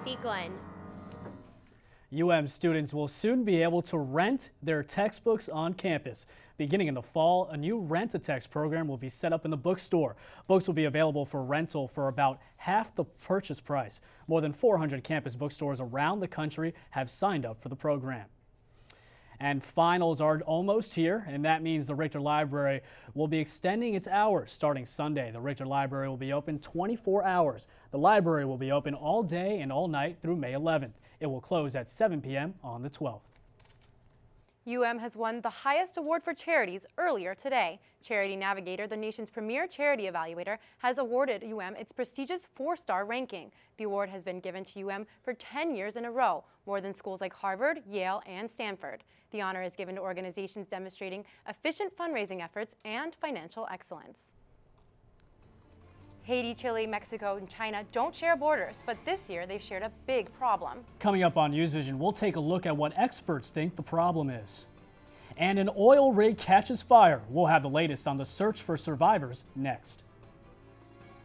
Kathy Glenn. Students will soon be able to rent their textbooks on campus. Beginning in the fall, a new rent-a-text program will be set up in the bookstore. Books will be available for rental for about half the purchase price. More than 400 campus bookstores around the country have signed up for the program. And finals are almost here, and that means the Richter Library will be extending its hours starting Sunday. The Richter Library will be open 24 hours. The library will be open all day and all night through May 11th. It will close at 7 p.m. on the 12th. Has won the highest award for charities earlier today. Charity Navigator, the nation's premier charity evaluator, has awarded its prestigious 4-star ranking. The award has been given to for 10 years in a row, more than schools like Harvard, Yale, and Stanford. The honor is given to organizations demonstrating efficient fundraising efforts and financial excellence. Haiti, Chile, Mexico, and China don't share borders, but this year they've shared a big problem. Coming up on Newsvision, we'll take a look at what experts think the problem is. And an oil rig catches fire. We'll have the latest on the search for survivors next.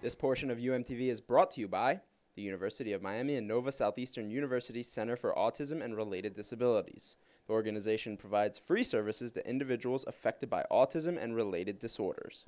This portion of UMTV is brought to you by the University of Miami and Nova Southeastern University Center for Autism and Related Disabilities. The organization provides free services to individuals affected by autism and related disorders.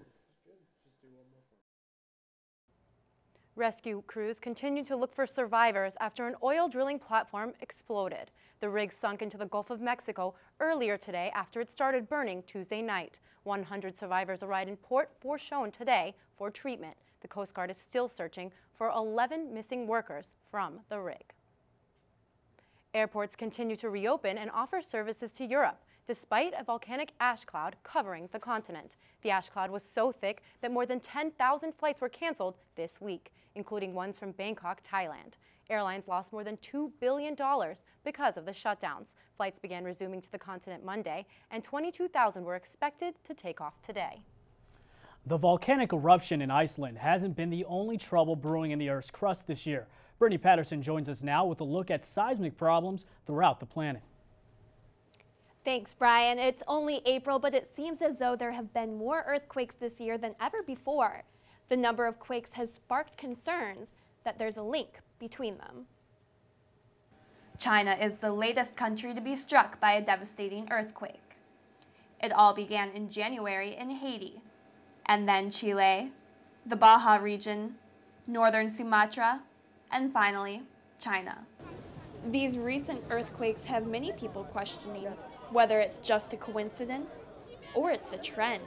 Rescue crews continue to look for survivors after an oil drilling platform exploded. The rig sunk into the Gulf of Mexico earlier today after it started burning Tuesday night. 100 survivors arrived in Port Fourchon today for treatment. The Coast Guard is still searching for 11 missing workers from the rig. Airports continue to reopen and offer services to Europe, despite a volcanic ash cloud covering the continent. The ash cloud was so thick that more than 10,000 flights were canceled this week, including ones from Bangkok, Thailand. Airlines lost more than $2 billion because of the shutdowns. Flights began resuming to the continent Monday, and 22,000 were expected to take off today. The volcanic eruption in Iceland hasn't been the only trouble brewing in the Earth's crust this year. Brittany Patterson joins us now with a look at seismic problems throughout the planet. Thanks, Brian. It's only April, but it seems as though there have been more earthquakes this year than ever before. The number of quakes has sparked concerns that there's a link between them. China is the latest country to be struck by a devastating earthquake. It all began in January in Haiti, and then Chile, the Baja region, northern Sumatra, and finally, China. These recent earthquakes have many people questioning whether it's just a coincidence or it's a trend.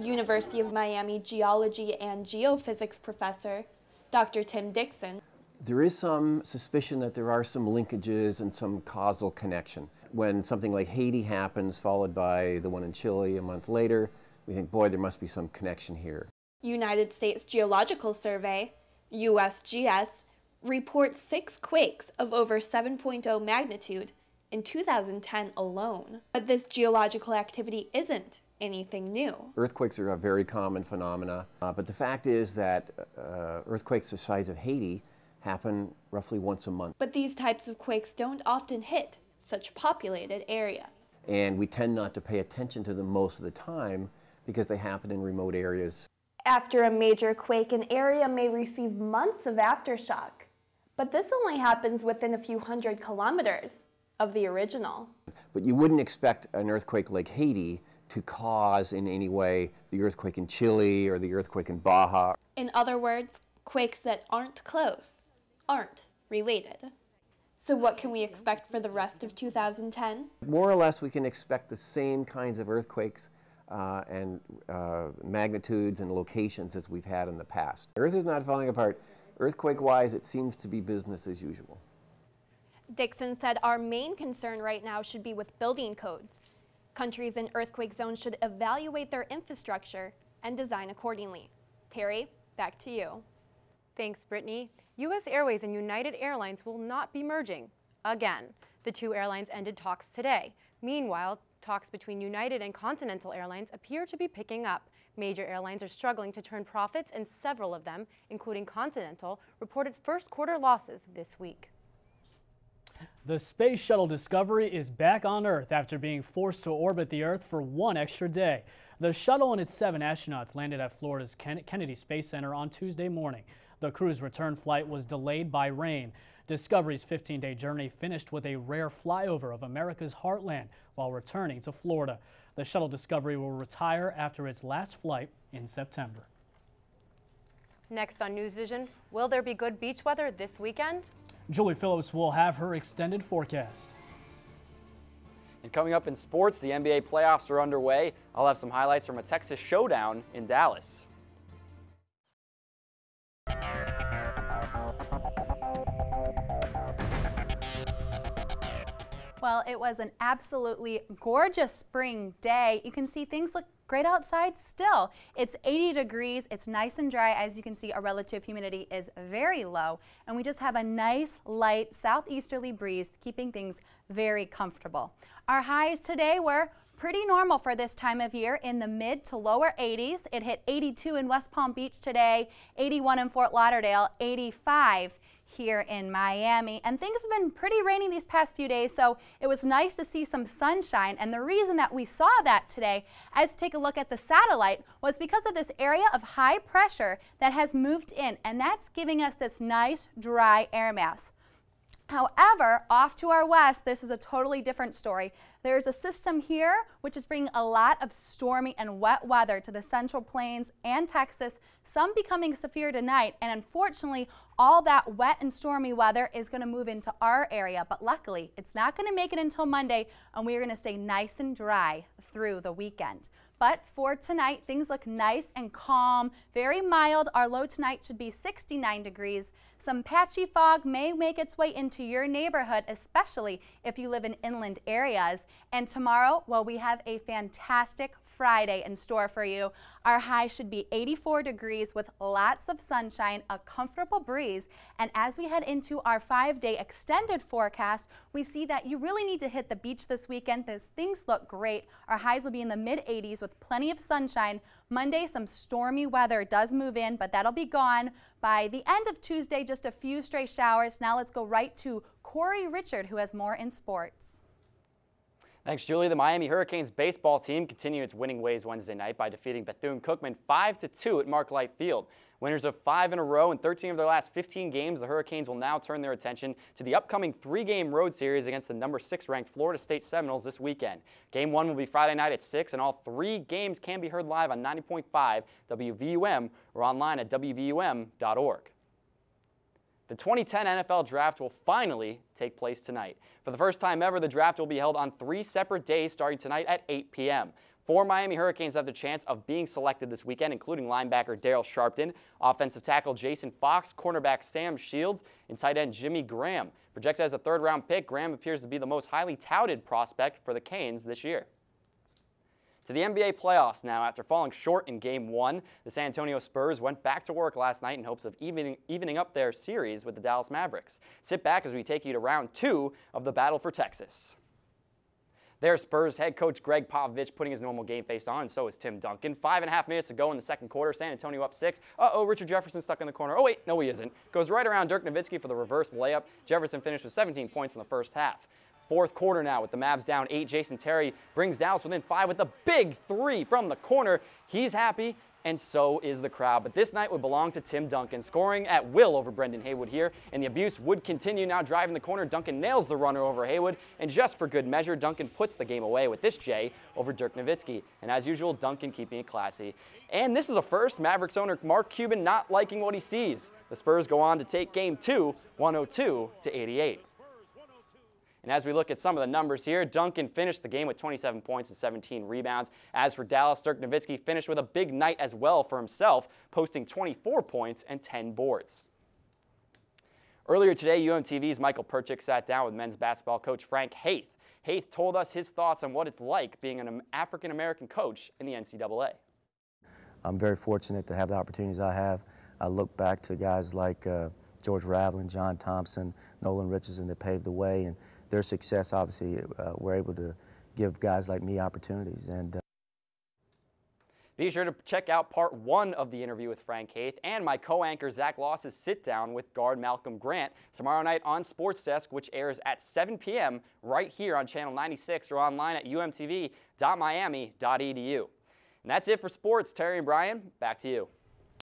University of Miami geology and geophysics professor, Dr. Tim Dixon. There is some suspicion that there are some linkages and some causal connection. When something like Haiti happens, followed by the one in Chile a month later, we think, boy, there must be some connection here. United States Geological Survey, USGS, reports 6 quakes of over 7.0 magnitude in 2010 alone. But this geological activity isn't anything new. Earthquakes are a very common phenomena, but the fact is that earthquakes the size of Haiti happen roughly once a month. But these types of quakes don't often hit such populated areas. And we tend not to pay attention to them most of the time because they happen in remote areas. After a major quake, an area may receive months of aftershock. But this only happens within a few hundred kilometers of the original. But you wouldn't expect an earthquake like Haiti to cause in any way the earthquake in Chile or the earthquake in Baja. In other words, quakes that aren't close aren't related. So what can we expect for the rest of 2010? More or less we can expect the same kinds of earthquakes and magnitudes and locations as we've had in the past. Earth is not falling apart. Earthquake-wise, it seems to be business as usual. Dixon said our main concern right now should be with building codes. Countries in earthquake zones should evaluate their infrastructure and design accordingly. Terry, back to you. Thanks, Brittany. U.S. Airways and United Airlines will not be merging again. The two airlines ended talks today. Meanwhile, talks between United and Continental Airlines appear to be picking up. Major airlines are struggling to turn profits, and several of them, including Continental, reported first-quarter losses this week. The Space Shuttle Discovery is back on Earth after being forced to orbit the Earth for one extra day. The shuttle and its 7 astronauts landed at Florida's Kennedy Space Center on Tuesday morning. The crew's return flight was delayed by rain. Discovery's 15-day journey finished with a rare flyover of America's heartland while returning to Florida. The shuttle Discovery will retire after its last flight in September. Next on Newsvision, will there be good beach weather this weekend? Julie Phillips will have her extended forecast. And coming up in sports, the NBA playoffs are underway. I'll have some highlights from a Texas showdown in Dallas. Well, it was an absolutely gorgeous spring day. You can see things look great outside still. It's 80 degrees. It's nice and dry. As you can see, our relative humidity is very low. And we just have a nice, light, southeasterly breeze, keeping things very comfortable. Our highs today were pretty normal for this time of year, in the mid to lower 80s. It hit 82 in West Palm Beach today, 81 in Fort Lauderdale, 85 here in Miami. And things have been pretty rainy these past few days, so it was nice to see some sunshine. And the reason that we saw that today, as to take a look at the satellite, was because of this area of high pressure that has moved in, and that's giving us this nice dry air mass. However, off to our west, this is a totally different story. There's a system here which is bringing a lot of stormy and wet weather to the Central Plains and Texas, some becoming severe tonight, and unfortunately all that wet and stormy weather is going to move into our area, but luckily it's not going to make it until Monday, and we are going to stay nice and dry through the weekend. But for tonight, things look nice and calm, very mild. Our low tonight should be 69 degrees. Some patchy fog may make its way into your neighborhood, especially if you live in inland areas. And tomorrow, well, we have a fantastic Friday in store for you. Our high should be 84 degrees with lots of sunshine, a comfortable breeze. And as we head into our 5-day extended forecast, we see that you really need to hit the beach this weekend. Things look great. Our highs will be in the mid-80s with plenty of sunshine. Monday, some stormy weather does move in, but that'll be gone. By the end of Tuesday, just a few stray showers. Now let's go right to Corey Richard, who has more in sports. Thanks, Julie. The Miami Hurricanes baseball team continued its winning ways Wednesday night by defeating Bethune-Cookman 5-2 at Mark Light Field. Winners of 5 in a row in 13 of their last 15 games, the Hurricanes will now turn their attention to the upcoming 3-game road series against the number 6 ranked Florida State Seminoles this weekend. Game 1 will be Friday night at 6, and all 3 games can be heard live on 90.5 WVUM or online at WVUM.org. The 2010 NFL Draft will finally take place tonight. For the first time ever, the draft will be held on 3 separate days starting tonight at 8 p.m. 4 Miami Hurricanes have the chance of being selected this weekend, including linebacker Darryl Sharpton, offensive tackle Jason Fox, cornerback Sam Shields, and tight end Jimmy Graham. Projected as a 3rd-round pick, Graham appears to be the most highly touted prospect for the Canes this year. To the NBA playoffs now. After falling short in Game 1, the San Antonio Spurs went back to work last night in hopes of evening up their series with the Dallas Mavericks. Sit back as we take you to round 2 of the battle for Texas. There's Spurs head coach Greg Popovich putting his normal game face on, and so is Tim Duncan. 5.5 minutes to go in the second quarter. San Antonio up 6. Richard Jefferson stuck in the corner. Oh, wait, no, he isn't. Goes right around Dirk Nowitzki for the reverse layup. Jefferson finished with 17 points in the first half. Fourth quarter now with the Mavs down 8. Jason Terry brings Dallas within 5 with a big 3 from the corner. He's happy, and so is the crowd. But this night would belong to Tim Duncan, scoring at will over Brendan Haywood here. And the abuse would continue now driving the corner. Duncan nails the runner over Haywood. And just for good measure, Duncan puts the game away with this J over Dirk Nowitzki. And as usual, Duncan keeping it classy. And this is a first. Mavericks owner Mark Cuban not liking what he sees. The Spurs go on to take Game 2, 102-88. And as we look at some of the numbers here, Duncan finished the game with 27 points and 17 rebounds. As for Dallas, Dirk Nowitzki finished with a big night as well for himself, posting 24 points and 10 boards. Earlier today, UMTV's Michael Perchik sat down with men's basketball coach Frank Haith. Haith told us his thoughts on what it's like being an African-American coach in the NCAA. I'm very fortunate to have the opportunities I have. I look back to guys like George Raveling, John Thompson, Nolan Richardson that paved the way, and their success, obviously, we're able to give guys like me opportunities. And be sure to check out part 1 of the interview with Frank Haith and my co-anchor Zach Loss's sit-down with guard Malcolm Grant tomorrow night on Sports Desk, which airs at 7 p.m. right here on Channel 96 or online at umtv.miami.edu. And that's it for sports. Terry and Brian, back to you.